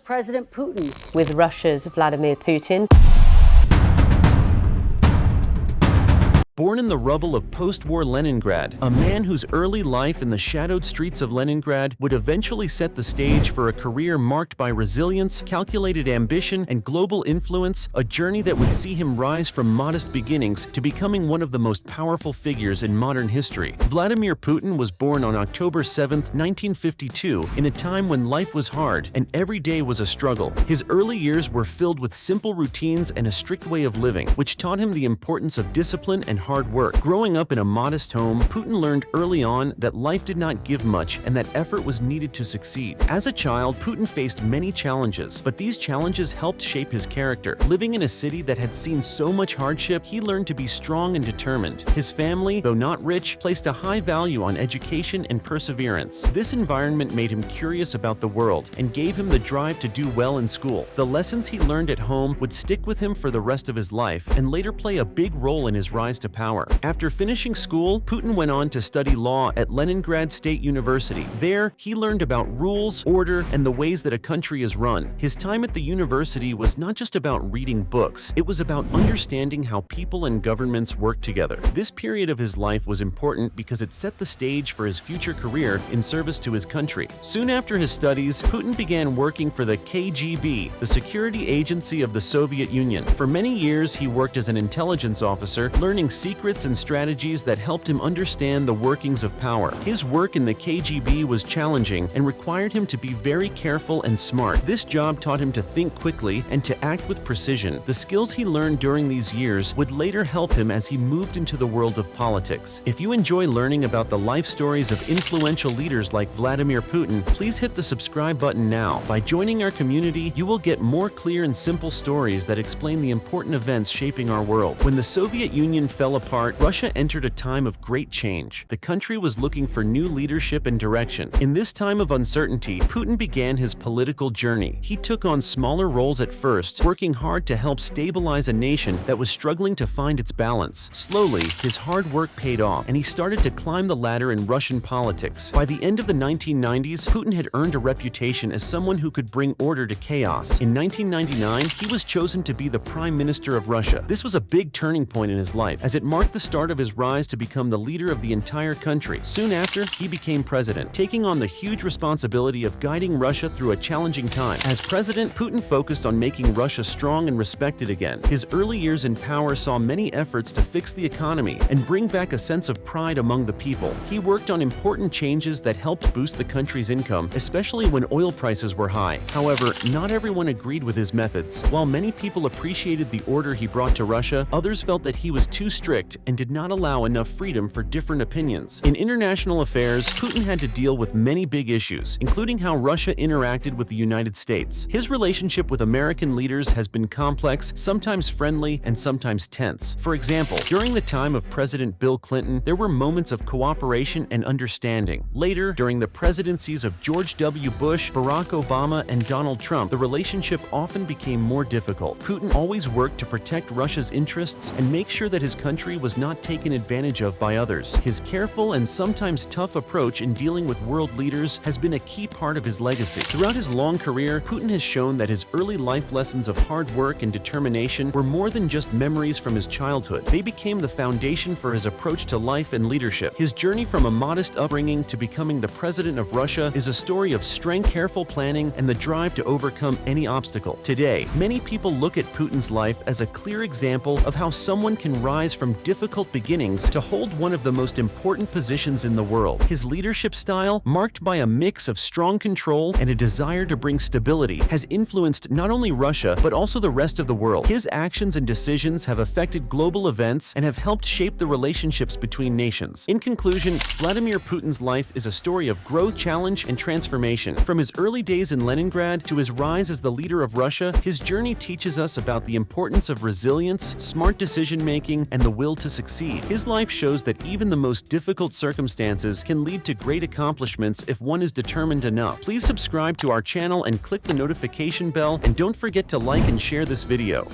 President Putin. With Russia's Vladimir Putin. Born in the rubble of post-war Leningrad, a man whose early life in the shadowed streets of Leningrad would eventually set the stage for a career marked by resilience, calculated ambition, and global influence, a journey that would see him rise from modest beginnings to becoming one of the most powerful figures in modern history. Vladimir Putin was born on October 7, 1952, in a time when life was hard and every day was a struggle. His early years were filled with simple routines and a strict way of living, which taught him the importance of discipline and hard work. Growing up in a modest home, Putin learned early on that life did not give much and that effort was needed to succeed. As a child, Putin faced many challenges, but these challenges helped shape his character. Living in a city that had seen so much hardship, he learned to be strong and determined. His family, though not rich, placed a high value on education and perseverance. This environment made him curious about the world and gave him the drive to do well in school. The lessons he learned at home would stick with him for the rest of his life and later play a big role in his rise to power. After finishing school, Putin went on to study law at Leningrad State University. There, he learned about rules, order, and the ways that a country is run. His time at the university was not just about reading books, it was about understanding how people and governments work together. This period of his life was important because it set the stage for his future career in service to his country. Soon after his studies, Putin began working for the KGB, the security agency of the Soviet Union. For many years, he worked as an intelligence officer, learning secrets and strategies that helped him understand the workings of power. His work in the KGB was challenging and required him to be very careful and smart. This job taught him to think quickly and to act with precision. The skills he learned during these years would later help him as he moved into the world of politics. If you enjoy learning about the life stories of influential leaders like Vladimir Putin, please hit the subscribe button now. By joining our community, you will get more clear and simple stories that explain the important events shaping our world. When the Soviet Union fell apart, Russia entered a time of great change. The country was looking for new leadership and direction. In this time of uncertainty, Putin began his political journey. He took on smaller roles at first, working hard to help stabilize a nation that was struggling to find its balance. Slowly, his hard work paid off, and he started to climb the ladder in Russian politics. By the end of the 1990s, Putin had earned a reputation as someone who could bring order to chaos. In 1999, he was chosen to be the Prime Minister of Russia. This was a big turning point in his life, as it marked the start of his rise to become the leader of the entire country. Soon after, he became president, taking on the huge responsibility of guiding Russia through a challenging time. As president, Putin focused on making Russia strong and respected again. His early years in power saw many efforts to fix the economy and bring back a sense of pride among the people. He worked on important changes that helped boost the country's income, especially when oil prices were high. However, not everyone agreed with his methods. While many people appreciated the order he brought to Russia, others felt that he was too strict and did not allow enough freedom for different opinions. In international affairs, Putin had to deal with many big issues, including how Russia interacted with the United States. His relationship with American leaders has been complex, sometimes friendly, and sometimes tense. For example, during the time of President Bill Clinton, there were moments of cooperation and understanding. Later, during the presidencies of George W. Bush, Barack Obama, and Donald Trump, the relationship often became more difficult. Putin always worked to protect Russia's interests and make sure that his country was not taken advantage of by others. His careful and sometimes tough approach in dealing with world leaders has been a key part of his legacy. Throughout his long career, Putin has shown that his early life lessons of hard work and determination were more than just memories from his childhood. They became the foundation for his approach to life and leadership. His journey from a modest upbringing to becoming the president of Russia is a story of strength, careful planning, and the drive to overcome any obstacle. Today, many people look at Putin's life as a clear example of how someone can rise from difficult beginnings to hold one of the most important positions in the world. His leadership style, marked by a mix of strong control and a desire to bring stability, has influenced not only Russia but also the rest of the world. His actions and decisions have affected global events and have helped shape the relationships between nations. In conclusion, Vladimir Putin's life is a story of growth, challenge, and transformation. From his early days in Leningrad to his rise as the leader of Russia, his journey teaches us about the importance of resilience, smart decision-making, and the will to succeed. His life shows that even the most difficult circumstances can lead to great accomplishments if one is determined enough. Please subscribe to our channel and click the notification bell, and don't forget to like and share this video.